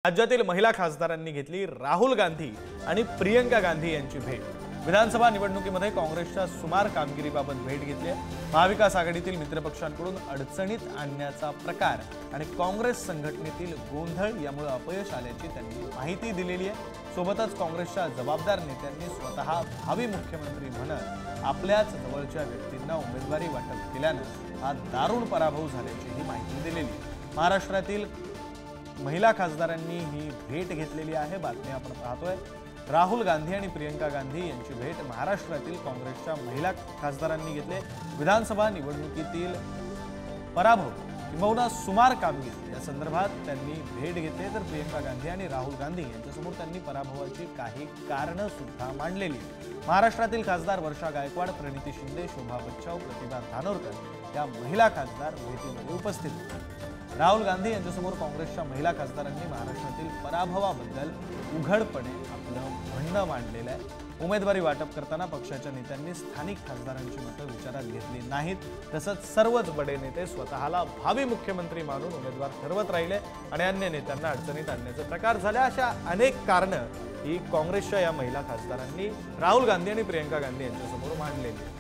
राज्यातील महिला खासदारांनी घेतली राहुल गांधी आणि प्रियंका गांधी यांची भेट। विधानसभा निवडणुकीमध्ये काँग्रेसच्या सुमार कामगिरीबाबत भेट घेतली। महाविकास आघाडीतील मित्रपक्षांकडून अडचणीत आणण्याचा प्रकार आणि काँग्रेस संघटनेतील गोंधळ यामुळे अपयश आल्याची त्यांनी माहिती दिलेली आहे। सोबतच काँग्रेसच्या जबाबदार नेत्यांनी स्वतः भावी मुख्यमंत्री म्हणत आपल्याच जवळच्या व्यक्तींना उमेदवारी वाटप केल्याने हा दारुण पराभव झाल्याची ही माहिती दिलेली आहे। महाराष्ट्रातील महिला खासदारांनी ही भेट घेतलेली आहे। बातमी आपण पाहतोय। राहुल गांधी आणि प्रियंका गांधी यांची भेट महाराष्ट्रातील काँग्रेसच्या महिला खासदारांनी घेतली। विधानसभा निवडणुकीतील पराभव किंवा सुमार कामगिरी या संदर्भात त्यांनी भेट घेतली। तर प्रियंका गांधी आणि राहुल गांधी यांच्यासमोर त्यांनी पराभवाची काही कारणं सुद्धा मांडलेली आहेत। महाराष्ट्रातील खासदार वर्षा गायकवाड, प्रणिती शिंदे, शोभा बच्चाव, प्रतिभा धानोरकर या महिला खासदार भेटीमध्ये उपस्थित होते। राहुल गांधी यांच्यासमोर काँग्रेसच्या महिला खासदारांनी महाराष्ट्रातील पराभवाबद्दल उघडपणे आपलं म्हणणं मांडलेलं आहे। उमेदवारी वाटप करताना पक्षाच्या नेत्यांनी स्थानिक खासदारांची मतं विचारात घेतली नाहीत। तसंच सर्वच बडे नेते स्वतःला भावी मुख्यमंत्री मानून उमेदवार ठरवत राहिले आणि अन्य नेत्यांना अडचणीत आणण्याचे प्रकार झाले। अशा अनेक कारणं ही काँग्रेसच्या या महिला खासदारांनी राहुल गांधी आणि प्रियंका गांधी यांच्यासमोर मांडलेली आहेत।